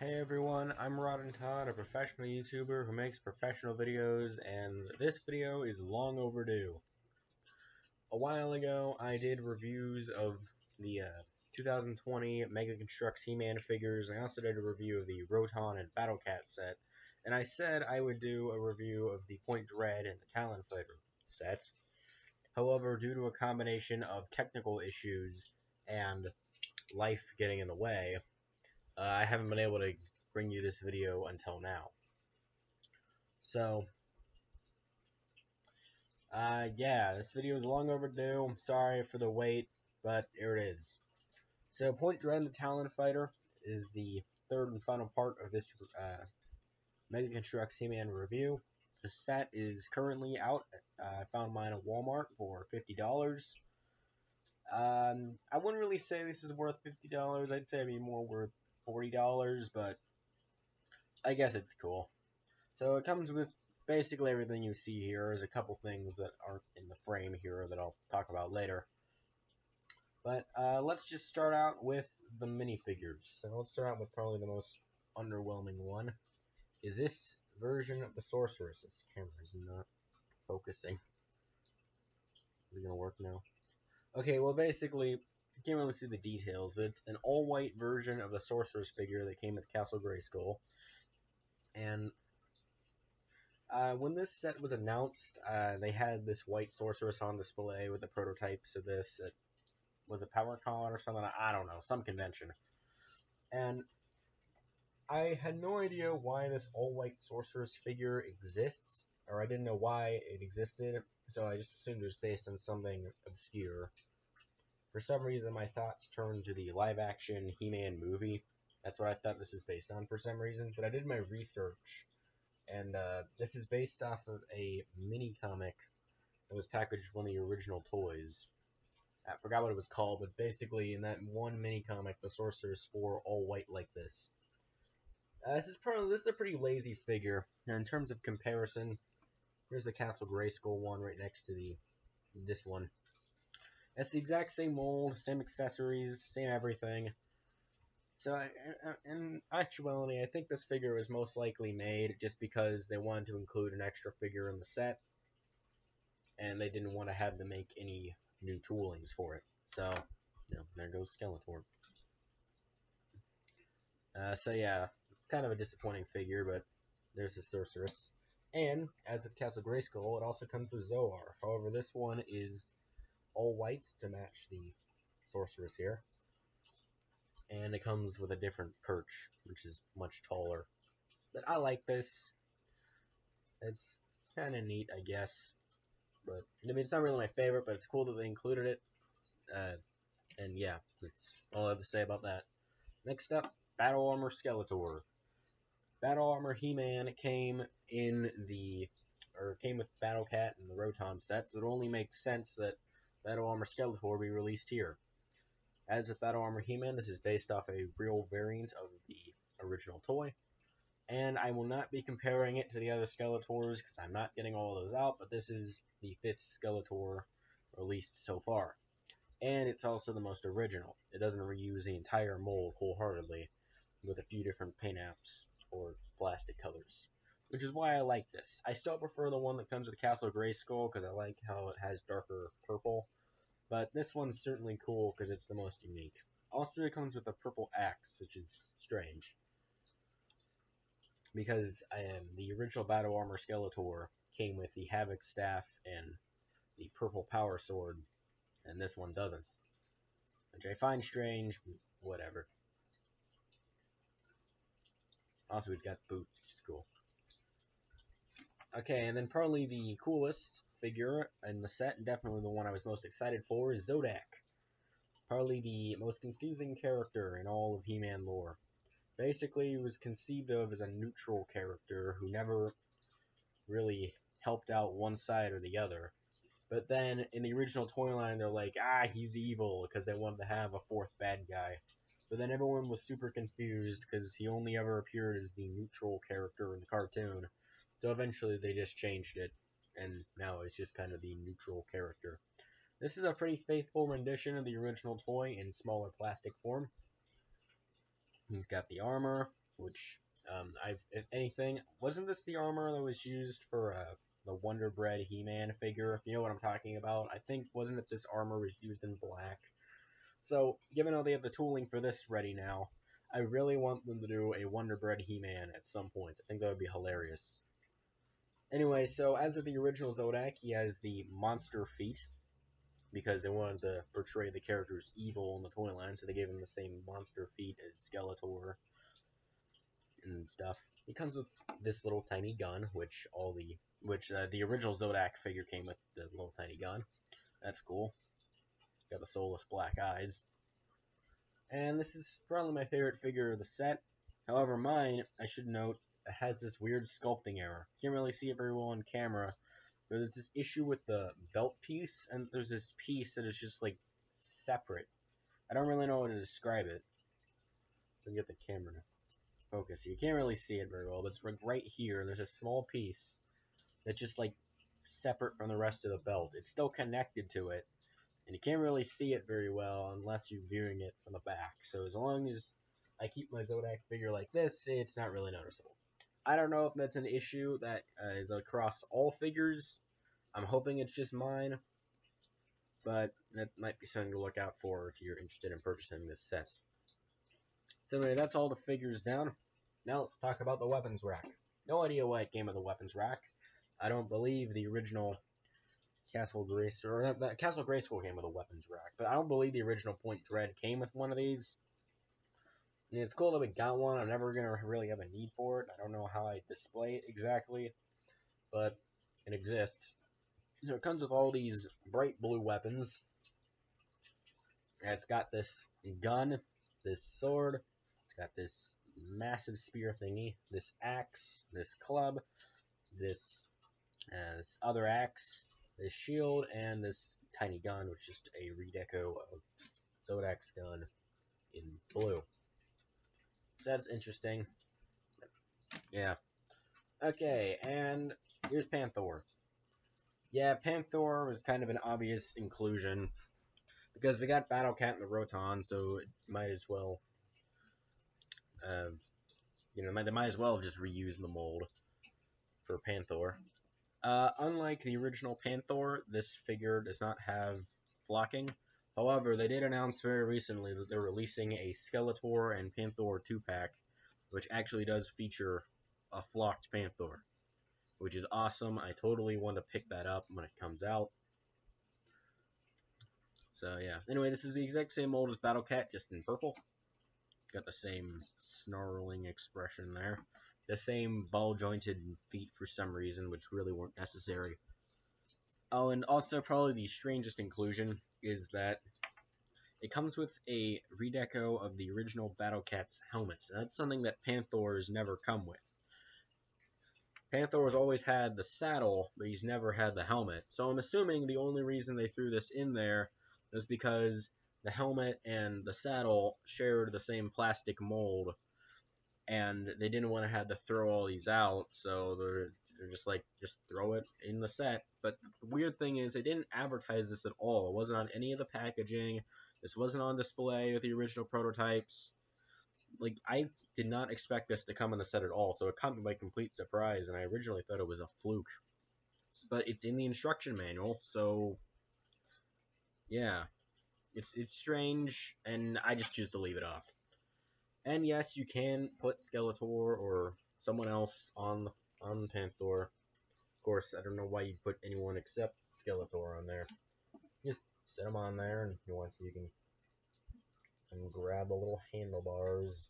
Hey everyone, I'm Rod and Todd, a professional YouTuber who makes professional videos, and this video is long overdue. A while ago, I did reviews of the 2020 Mega Construx He-Man figures. I also did a review of the Roton and Battle Cat set, and I said I would do a review of the Point Dread and the Talonfighter sets. However, due to a combination of technical issues and life getting in the way, I haven't been able to bring you this video until now. So, yeah, this video is long overdue. I'm sorry for the wait, but here it is. So, Point Dread and the Talonfighter is the third and final part of this Mega Construx He-Man review. The set is currently out. I found mine at Walmart for $50. I wouldn't really say this is worth $50. I'd say it'd be more worth $40, but I guess it's cool. So it comes with basically everything you see here. There's a couple things that aren't in the frame here that I'll talk about later. But let's just start out with the minifigures. So let's start out with probably the most underwhelming one. Is this version of the Sorceress? This camera's not focusing. Is it going to work now? Okay, well basically, you can't really see the details, but it's an all-white version of the Sorceress figure that came with Castle Grayskull. And when this set was announced, they had this white Sorceress on display with the prototypes of this. It was a PowerCon or something, I don't know, some convention. And I had no idea why this all-white Sorceress figure exists, or I didn't know why it existed, so I just assumed it was based on something obscure. For some reason, my thoughts turned to the live-action He-Man movie. That's what I thought this is based on for some reason, but I did my research. And this is based off of a mini-comic that was packaged with one of the original toys. I forgot what it was called, but basically in that one mini-comic, the Sorceress wore all white like this. This is a pretty lazy figure. Now, in terms of comparison, here's the Castle Grayskull one right next to this one. It's the exact same mold, same accessories, same everything. So, in actuality, I think this figure was most likely made just because they wanted to include an extra figure in the set, and they didn't want to have to make any new toolings for it. So, there goes Skeletor. So yeah, it's kind of a disappointing figure, but there's the Sorceress. And, as with Castle Grayskull, it also comes with Zoar. However, this one is all white to match the Sorceress here. And it comes with a different perch, which is much taller. But I like this. It's kind of neat, I guess. But, I mean, it's not really my favorite, but it's cool that they included it. And yeah, that's all I have to say about that. Next up, Battle Armor Skeletor. Battle Armor He-Man came with Battle Cat and the Roton set, so it only makes sense that Battle Armor Skeletor be released here. As with Battle Armor He-Man, this is based off a real variant of the original toy. And I will not be comparing it to the other Skeletors, because I'm not getting all of those out, but this is the 5th Skeletor released so far. And it's also the most original. It doesn't reuse the entire mold wholeheartedly, with a few different paint apps or plastic colors. Which is why I like this. I still prefer the one that comes with Castle Grayskull, because I like how it has darker purple. But this one's certainly cool because it's the most unique. Also, it comes with a purple axe, which is strange. Because the original Battle Armor Skeletor came with the Havoc Staff and the purple Power Sword, and this one doesn't. Which I find strange, whatever. Also, he's got boots, which is cool. Okay, and then probably the coolest figure in the set, and definitely the one I was most excited for, is Zodak. Probably the most confusing character in all of He-Man lore. Basically, he was conceived of as a neutral character who never really helped out one side or the other. But then, in the original toy line, they're like, he's evil, because they wanted to have a 4th bad guy. But then everyone was super confused, because he only ever appeared as the neutral character in the cartoon. So eventually they just changed it, and now it's just kind of the neutral character. This is a pretty faithful rendition of the original toy in smaller plastic form. He's got the armor, which if anything, wasn't this the armor that was used for the Wonder Bread He-Man figure? If you know what I'm talking about, I think wasn't it this armor was used in black? So, given how they have the tooling for this ready now, I really want them to do a Wonder Bread He-Man at some point. I think that would be hilarious. Anyway, so as of the original Zodak, he has the monster feet, because they wanted to portray the character's evil in the toy line, so they gave him the same monster feet as Skeletor and stuff. He comes with this little tiny gun, which the original Zodak figure came with the little tiny gun. That's cool. Got the soulless black eyes. And this is probably my favorite figure of the set. However, mine, I should note, has this weird sculpting error. Can't really see it very well on camera, but there's this issue with the belt piece, and there's this piece that is just like separate. I don't really know how to describe it. Let me get the camera to focus. You can't really see it very well, but it's like right here. There's a small piece that's just like separate from the rest of the belt. It's still connected to it, and you can't really see it very well unless you're viewing it from the back. So as long as I keep my Zodak figure like this, it's not really noticeable. I don't know if that's an issue that is across all figures. I'm hoping it's just mine, but that might be something to look out for if you're interested in purchasing this set. So anyway, that's all the figures down. Now let's talk about the weapons rack. No idea why it came with a weapons rack. I don't believe the original Castle Grayskull, or the Castle Grayskull came with a weapons rack, but I don't believe the original Point Dread came with one of these. And it's cool that we got one. I'm never going to really have a need for it. I don't know how I display it exactly, but it exists. So it comes with all these bright blue weapons. And it's got this gun, this sword, it's got this massive spear thingy, this axe, this club, this other axe, this shield, and this tiny gun, which is just a redeco of Zodak's gun in blue. So that's interesting. Yeah. Okay, and here's Panther. Yeah, Panther was kind of an obvious inclusion, because we got Battle Cat and the Roton, so it might as well, they might as well have just reused the mold for Panther. Unlike the original Panther, this figure does not have flocking. However, they did announce very recently that they're releasing a Skeletor and Panther 2-pack, which actually does feature a flocked Panther, which is awesome. I totally want to pick that up when it comes out. So yeah. Anyway, this is the exact same mold as Battle Cat, just in purple. Got the same snarling expression there. The same ball-jointed feet for some reason, which really weren't necessary. Oh, and also probably the strangest inclusion is that it comes with a redeco of the original Battle Cat's helmet. That's something that Panther's never come with. Panther has always had the saddle, but he's never had the helmet. So I'm assuming the only reason they threw this in there is because the helmet and the saddle shared the same plastic mold, and they didn't want to have to throw all these out, so they're just like, just throw it in the set. But the weird thing is, they didn't advertise this at all. It wasn't on any of the packaging. This wasn't on display with the original prototypes. Like, I did not expect this to come in the set at all, so it caught me by complete surprise, and I originally thought it was a fluke. But it's in the instruction manual, so yeah. It's strange, and I just choose to leave it off. And yes, you can put Skeletor or someone else on Panther. Of course, I don't know why you'd put anyone except Skeletor on there. Just set him on there, and if you want to, you can grab the little handlebars.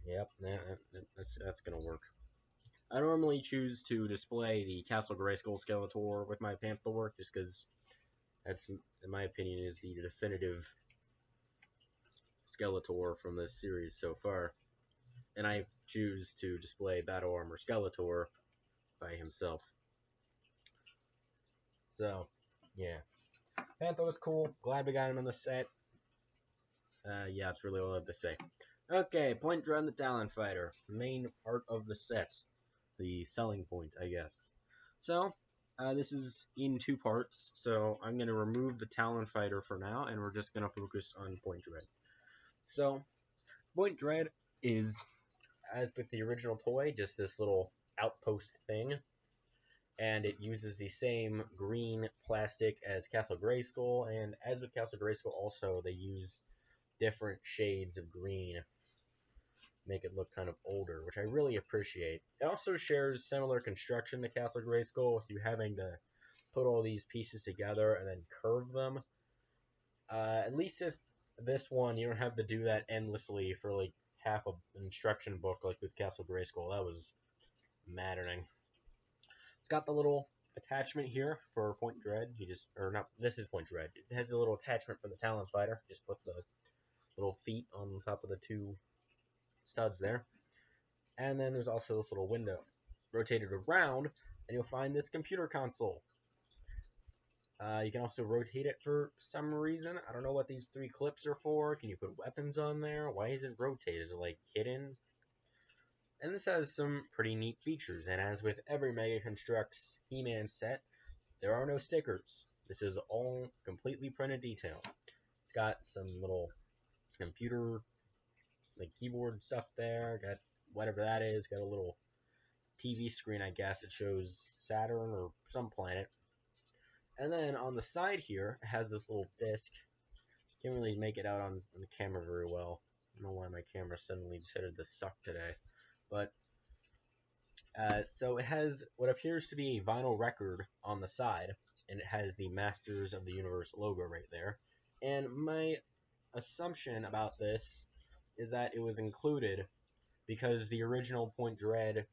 Yep, that's gonna work. I normally choose to display the Castle Grayskull Skeletor with my Panther, just because that's, in my opinion, is the definitive Skeletor from this series so far. And I choose to display Battle Armor Skeletor by himself. So, yeah. Panther's cool. Glad we got him in the set. Yeah, that's really all I have to say. Okay, Point Dread and the Talon Fighter. Main part of the set. The selling point, I guess. So, this is in two parts, so I'm going to remove the Talon Fighter for now, and we're just going to focus on Point Dread. So, Point Dread is, as with the original toy, just this little outpost thing, and it uses the same green plastic as Castle Grayskull, and as with Castle Grayskull also, they use different shades of green, make it look kind of older, which I really appreciate. It also shares similar construction to Castle Grayskull, with you having to put all these pieces together and then curve them. At least if this one, you don't have to do that endlessly for like half an instruction book like with Castle Grayskull. That was maddening. It's got the little attachment here for Point Dread. You just, or not, this is Point Dread. It has a little attachment for the Talon Fighter. Just put the little feet on top of the two studs there. And then there's also this little window. Rotate it around, and you'll find this computer console. You can also rotate it for some reason. I don't know what these three clips are for. Can you put weapons on there? Why is it rotated? Is it like hidden? And this has some pretty neat features. And as with every Mega Construx He-Man set, there are no stickers. This is all completely printed detail. It's got some little computer, like keyboard stuff there. Got whatever that is. Got a little TV screen, I guess. It shows Saturn or some planet. And then on the side here, it has this little disc. Can't really make it out on the camera very well. I don't know why my camera suddenly decided to suck today. But, so it has what appears to be a vinyl record on the side. And it has the Masters of the Universe logo right there. And my assumption about this is that it was included because the original Point Dread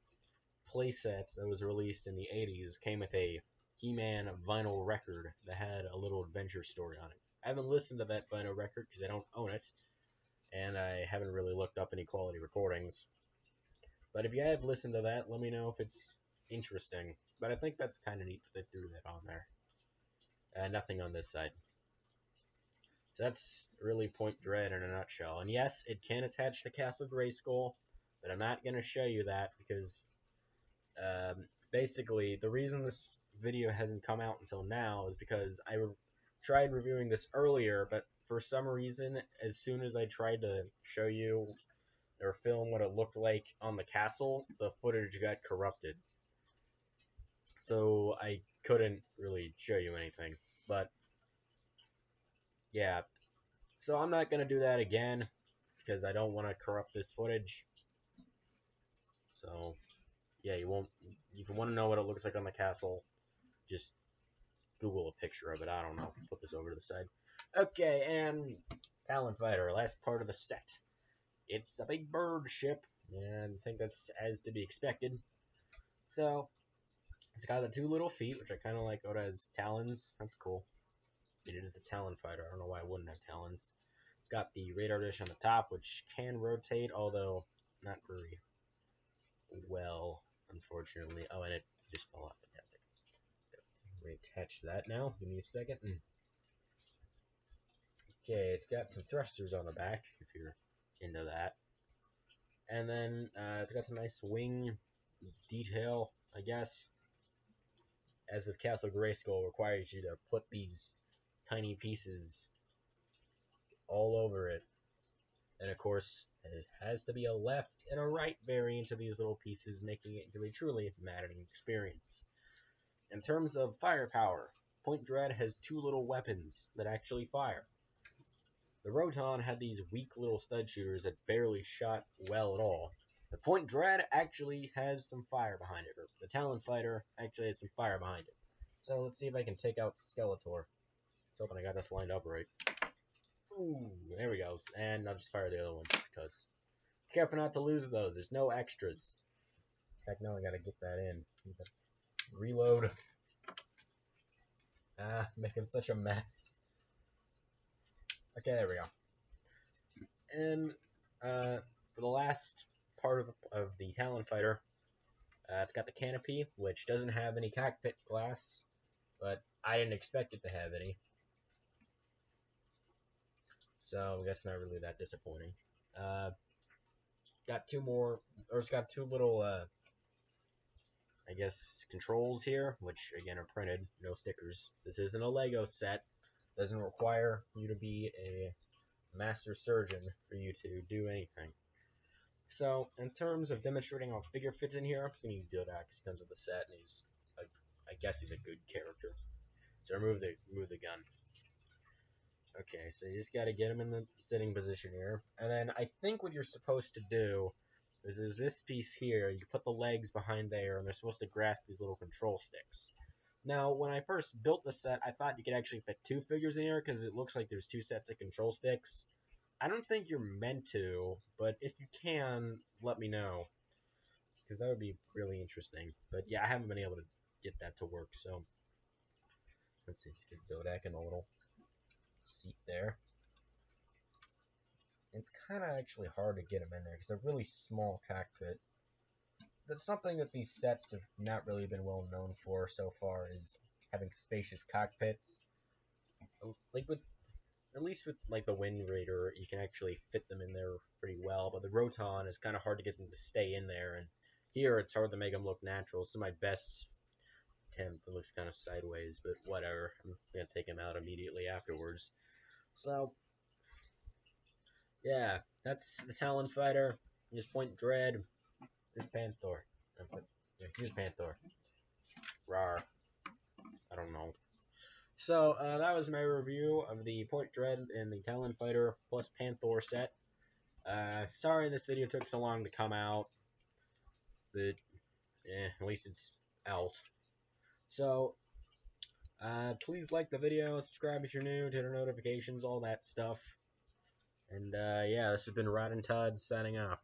playsets that was released in the 80s came with a He-Man vinyl record that had a little adventure story on it. I haven't listened to that vinyl record because I don't own it, and I haven't really looked up any quality recordings. But if you have listened to that, let me know if it's interesting. But I think that's kind of neat that they threw that on there. Nothing on this side. So that's really Point Dread in a nutshell. And yes, it can attach to Castle Grayskull, but I'm not going to show you that because basically, the reason this video hasn't come out until now is because I tried reviewing this earlier, but for some reason, as soon as I tried to show you or film what it looked like on the castle, the footage got corrupted. So I couldn't really show you anything. But, yeah. So I'm not going to do that again, because I don't want to corrupt this footage. So, yeah, you won't. If you want to know what it looks like on the castle, just Google a picture of it. I don't know. Put this over to the side. Okay, and Talon Fighter, last part of the set. It's a big bird ship, and I think that's as to be expected. So, it's got the two little feet, which I kind of like. Oh, it has talons. That's cool. It is a Talon Fighter. I don't know why it wouldn't have talons. It's got the radar dish on the top, which can rotate, although not very well, unfortunately. Oh, and it just fell off. Fantastic. Reattach that now. Give me a second. Okay, it's got some thrusters on the back, if you're into that. And then it's got some nice wing detail, I guess. As with Castle Grayskull, requires you to put these tiny pieces all over it. And of course, it has to be a left and a right variant of these little pieces, making it into a truly maddening experience. In terms of firepower, Point Dread has two little weapons that actually fire. The Roton had these weak little stud shooters that barely shot well at all. The Point Dread actually has some fire behind it, or the Talon Fighter actually has some fire behind it. So let's see if I can take out Skeletor. Just hoping I got this lined up right. Ooh, there we go. And I'll just fire the other one, because careful not to lose those. There's no extras. Heck no, I gotta get that in. Reload. Making such a mess. Okay, there we go. And for the last part of the Talon Fighter, it's got the canopy, which doesn't have any cockpit glass, but I didn't expect it to have any. So I guess not really that disappointing. Got two more, or it's got two little, I guess, controls here, which again are printed, no stickers. This isn't a Lego set. Doesn't require you to be a master surgeon for you to do anything. So, in terms of demonstrating how a figure fits in here, I'm just going to use Diodak because he comes with the set, and I guess he's a good character. So remove the gun. Okay, so you just got to get him in the sitting position here. And then I think what you're supposed to do is there's this piece here, you put the legs behind there, and they're supposed to grasp these little control sticks. Now, when I first built the set, I thought you could actually fit 2 figures in here, because it looks like there's 2 sets of control sticks. I don't think you're meant to, but if you can, let me know, because that would be really interesting. But yeah, I haven't been able to get that to work, so let's see, just get Zodak in a little seat there. It's kind of actually hard to get them in there because they're really small cockpit. That's something that these sets have not really been well known for so far, is having spacious cockpits. Like with, at least with like the Wind Raider, you can actually fit them in there pretty well, but the Roton is kind of hard to get them to stay in there, and here it's hard to make them look natural. This is my best attempt. It looks kind of sideways, but whatever. I'm gonna take him out immediately afterwards. So yeah, that's the Talon Fighter. Just point Dread. Here's Panther. Here's Panther. Rawr. I don't know. So that was my review of the Point Dread and the Talon Fighter plus Panther set. Sorry this video took so long to come out, but at least it's out. So please like the video, subscribe if you're new, turn on notifications, all that stuff. And yeah, this has been Rod and Todd signing off.